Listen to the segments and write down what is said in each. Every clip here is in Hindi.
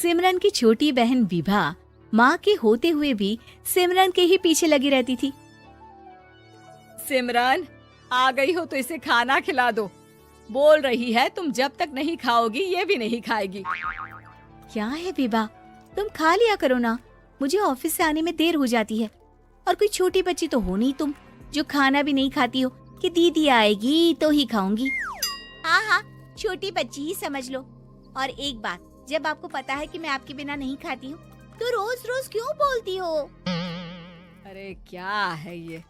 सिमरन की छोटी बहन विभा माँ के होते हुए भी सिमरन के ही पीछे लगी रहती थी। सिमरन, आ गई हो तो इसे खाना खिला दो। बोल रही है तुम जब तक नहीं खाओगी ये भी नहीं खाएगी। क्या है विभा, तुम खा लिया करो ना, मुझे ऑफिस से आने में देर हो जाती है। और कोई छोटी बच्ची तो हो नहीं तुम जो खाना भी नहीं खाती हो कि दीदी आएगी तो ही खाऊंगी। हाँ हाँ, छोटी बच्ची ही समझ लो। और एक बात, जब आपको पता है कि मैं आपके बिना नहीं खाती हूँ तो रोज रोज क्यों बोलती हो? अरे क्या है ये,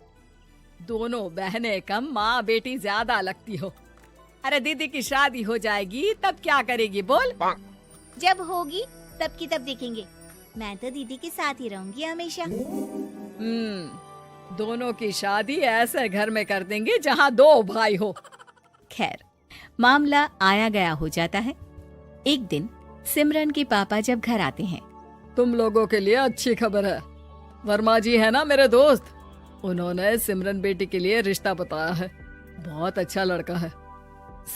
दोनों बहनें कम माँ बेटी ज्यादा लगती हो। अरे दीदी की शादी हो जाएगी तब क्या करेगी बोल? जब होगी तब की तब देखेंगे। मैं तो दीदी के साथ ही रहूंगी हमेशा। दोनों की शादी ऐसे घर में कर देंगे जहाँ दो भाई हो। खैर, मामला आया गया हो जाता है। एक दिन सिमरन के पापा जब घर आते हैं, तुम लोगों के लिए अच्छी खबर है। वर्मा जी है ना मेरे दोस्त, उन्होंने सिमरन बेटी के लिए रिश्ता बताया है। बहुत अच्छा लड़का है,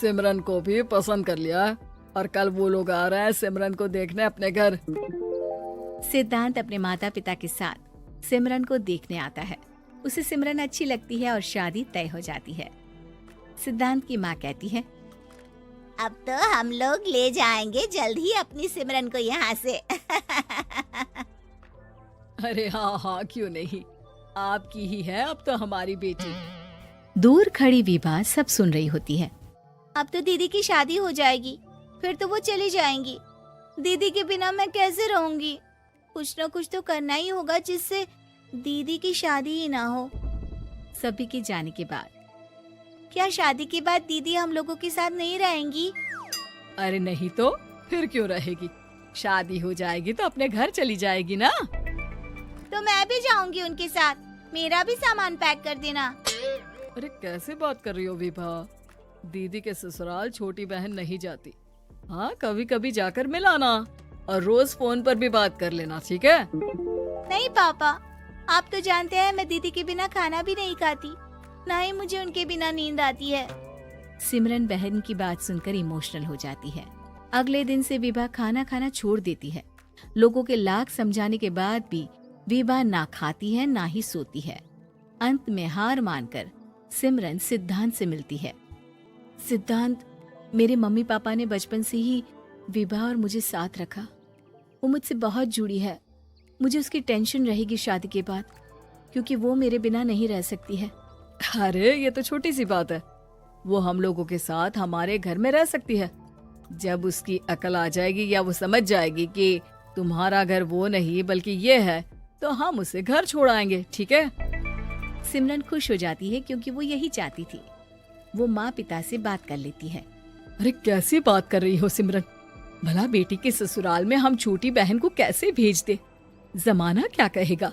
सिमरन को भी पसंद कर लिया है और कल वो लोग आ रहे हैं सिमरन को देखने अपने घर। सिद्धांत अपने माता पिता के साथ सिमरन को देखने आता है। उसे सिमरन अच्छी लगती है और शादी तय हो जाती है। सिद्धांत की माँ कहती है, अब तो हम लोग ले जाएंगे जल्द ही अपनी सिमरन को यहाँ से। अरे हाँ हाँ, क्यों नहीं, आपकी ही है अब तो हमारी बेटी। दूर खड़ी विभा सब सुन रही होती है। अब तो दीदी की शादी हो जाएगी, फिर तो वो चली जाएंगी। दीदी के बिना मैं कैसे रहूंगी? कुछ न कुछ तो करना ही होगा जिससे दीदी की शादी ही ना हो। सभी के जाने के बाद क्या शादी के बाद दीदी हम लोगों के साथ नहीं रहेंगी? अरे नहीं तो फिर क्यों रहेगी, शादी हो जाएगी तो अपने घर चली जाएगी ना। तो मैं भी जाऊंगी उनके साथ, मेरा भी सामान पैक कर देना। अरे कैसे बात कर रही हो विभा, दीदी के ससुराल छोटी बहन नहीं जाती। हाँ, कभी कभी जाकर मिलाना और रोज फोन पर भी बात कर लेना, ठीक है? नहीं पापा, आप तो जानते हैं मैं दीदी के बिना खाना भी नहीं खाती, ना ही मुझे उनके बिना नींद आती है। सिमरन बहन की बात सुनकर इमोशनल हो जाती है। अगले दिन से विभा खाना खाना छोड़ देती है। लोगों के लाख समझाने के बाद भी विभा ना खाती है ना ही सोती है। अंत में हार मानकर सिमरन सिद्धांत से मिलती है। सिद्धांत, मेरे मम्मी पापा ने बचपन से ही विभा और मुझे साथ रखा। वो मुझसे बहुत जुड़ी है। मुझे उसकी टेंशन रहेगी शादी के बाद, क्योंकि वो मेरे बिना नहीं रह सकती है। अरे ये तो छोटी सी बात है, वो हम लोगों के साथ हमारे घर में रह सकती है। जब उसकी अकल आ जाएगी या वो समझ जाएगी कि तुम्हारा घर वो नहीं बल्कि ये है, तो हम उसे घर छोड़ आएंगे, ठीक है? सिमरन खुश हो जाती है क्योंकि वो यही चाहती थी। वो माँ पिता से बात कर लेती है। अरे कैसी बात कर रही हो सिमरन, भला बेटी के ससुराल में हम छोटी बहन को कैसे भेज दे? जमाना क्या कहेगा?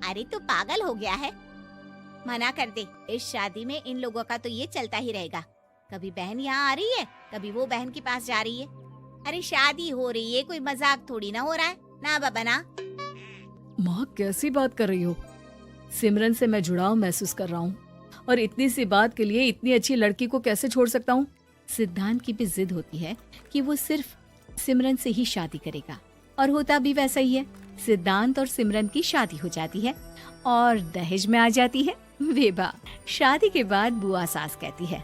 अरे तू पागल हो गया है, मना कर दे। इस शादी में इन लोगों का तो ये चलता ही रहेगा, कभी बहन यहाँ आ रही है, कभी वो बहन के पास जा रही है। अरे शादी हो रही है, कोई मजाक थोड़ी ना हो रहा है ना बाबा ना। माँ कैसी बात कर रही हो, सिमरन से मैं जुड़ाव महसूस कर रहा हूँ और इतनी सी बात के लिए इतनी अच्छी लड़की को कैसे छोड़ सकता हूँ? सिद्धांत की भी जिद होती है कि वो सिर्फ सिमरन से ही शादी करेगा, और होता भी वैसा ही है। सिद्धांत और सिमरन की शादी हो जाती है और दहेज में आ जाती है विभा। शादी के बाद बुआ सास कहती है,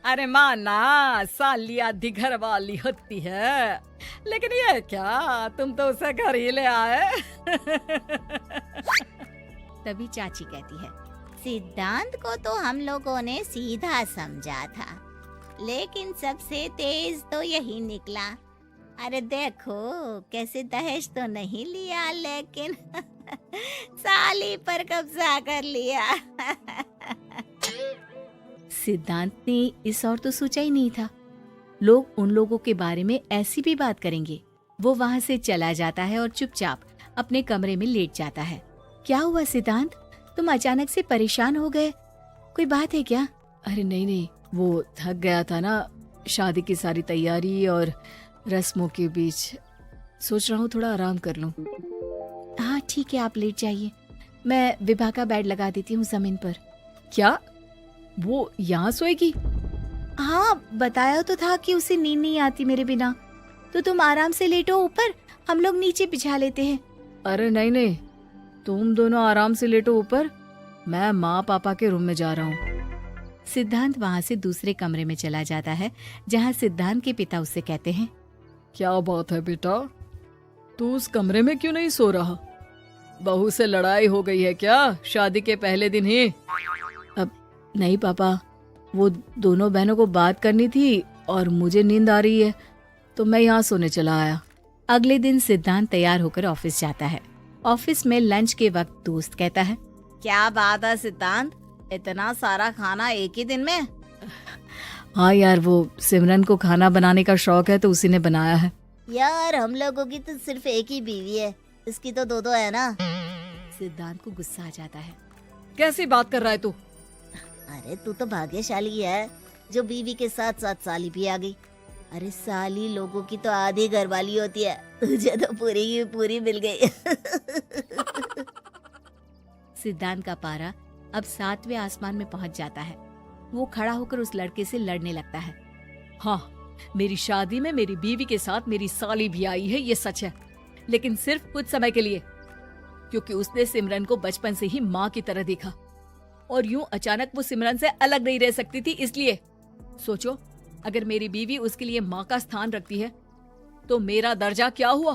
अरे माँ ना, साली आधी घर वाली होती है, लेकिन ये क्या, तुम तो उसे घर ही ले आए। तभी चाची कहती है, सिद्धांत को तो हम लोगों ने सीधा समझा था, लेकिन सबसे तेज तो यही निकला। अरे देखो कैसे दहेज तो नहीं लिया, लेकिन साली पर कब्जा कर लिया। सिद्धांत ने इस और तो सोचा ही नहीं था, लोग उन लोगों के बारे में ऐसी भी बात करेंगे। वो वहाँ से चला जाता है और चुपचाप अपने कमरे में लेट जाता है। क्या हुआ सिद्धांत, तुम अचानक से परेशान हो गए, कोई बात है क्या? अरे नहीं नहीं, वो थक गया था ना, शादी की सारी तैयारी और रस्मों के बीच, सोच रहा हूँ थोड़ा आराम कर लूँ। हाँ ठीक है, आप लेट जाइए, मैं विभा का बेड लगा देती हूँ जमीन पर। क्या वो यहाँ सोएगी? हाँ, बताया तो था कि उसे नींद नहीं आती मेरे बिना। तो तुम आराम से लेटो ऊपर, हम लोग नीचे बिछा लेते हैं। अरे नहीं नहीं, तुम दोनों आराम से लेटो ऊपर, मैं माँ पापा के रूम में जा रहा हूँ। सिद्धांत वहाँ से दूसरे कमरे में चला जाता है जहाँ सिद्धांत के पिता उससे कहते हैं, क्या बात है बेटा, तू उस कमरे में क्यों नहीं सो रहा? बहू से लड़ाई हो गई है क्या शादी के पहले दिन ही? अब नहीं पापा, वो दोनों बहनों को बात करनी थी और मुझे नींद आ रही है तो मैं यहाँ सोने चला आया। अगले दिन सिद्धांत तैयार होकर ऑफिस जाता है। ऑफिस में लंच के वक्त दोस्त कहता है, क्या बात है सिद्धांत, इतना सारा खाना एक ही दिन में? हाँ यार, वो सिमरन को खाना बनाने का शौक है तो उसी ने बनाया है। यार हम लोगों की तो सिर्फ एक ही बीवी है, इसकी तो दो है ना। सिद्धांत को गुस्सा आ जाता है। कैसी बात कर रहा है तू? अरे तू तो भाग्यशाली है जो बीवी के साथ साथ साली भी आ गई। अरे साली लोगों की तो आधी घरवाली होती है, तुझे तो पूरी की पूरी मिल गई। सिद्धांत का पारा अब 7वें आसमान में पहुंच जाता है। वो खड़ा होकर उस लड़के से लड़ने लगता है। हाँ, मेरी शादी में मेरी बीवी के साथ मेरी साली भी आई है, ये सच है, लेकिन सिर्फ कुछ समय के लिए, क्योंकि उसने सिमरन को बचपन से ही माँ की तरह देखा और यूं अचानक वो सिमरन से अलग नहीं रह सकती थी। इसलिए सोचो, अगर मेरी बीवी उसके लिए माँ का स्थान रखती है तो मेरा दर्जा क्या हुआ?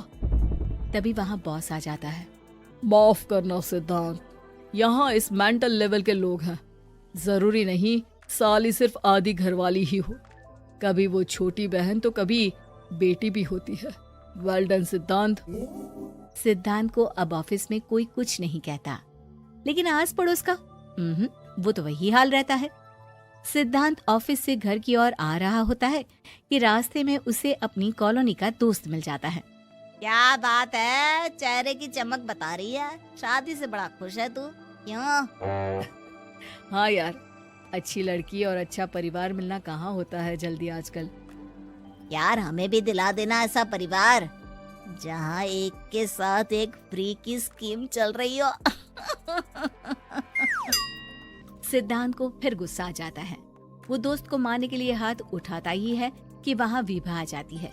तभी वहाँ बॉस आ जाता है। माफ करना सिद्धांत, यहाँ इस मेंटल लेवल के लोग हैं, जरूरी नहीं साली सिर्फ आधी घरवाली ही हो, कभी वो छोटी बहन तो कभी बेटी भी होती है। वेल डन सिद्धांत। सिद्धांत को अब ऑफिस में कोई कुछ नहीं कहता, लेकिन आस पड़ोस का वो तो वही हाल रहता है। सिद्धांत ऑफिस से घर की ओर आ रहा होता है कि रास्ते में उसे अपनी कॉलोनी का दोस्त मिल जाता है। क्या बात है, चेहरे की चमक बता रही है, शादी से बड़ा खुश है तू, क्यों? हाँ यार, अच्छी लड़की और अच्छा परिवार मिलना कहाँ होता है जल्दी आजकल। यार हमें भी दिला देना ऐसा परिवार जहाँ एक के साथ एक फ्री की स्कीम चल रही हो। सिद्धांत को फिर गुस्सा आ जाता है। वो दोस्त को मारने के लिए हाथ उठाता ही है कि वहाँ विभा आ जाती है।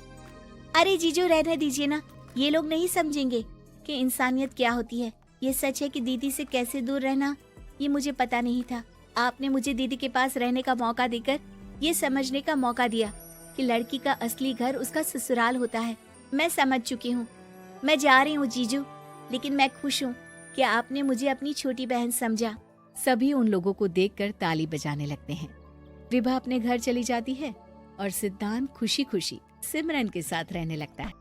अरे जीजू, रहने दीजिए ना, ये लोग नहीं समझेंगे कि इंसानियत क्या होती है। ये सच है कि दीदी से कैसे दूर रहना, ये मुझे पता नहीं था। आपने मुझे दीदी के पास रहने का मौका देकर ये समझने का मौका दिया कि लड़की का असली घर उसका ससुराल होता है। मैं समझ चुकी हूँ, मैं जा रही हूँ जीजू, लेकिन मैं खुश हूँ कि आपने मुझे अपनी छोटी बहन समझा। सभी उन लोगों को देखकर ताली बजाने लगते हैं। विभा अपने घर चली जाती है और सिद्धांत खुशी खुशी सिमरन के साथ रहने लगता है।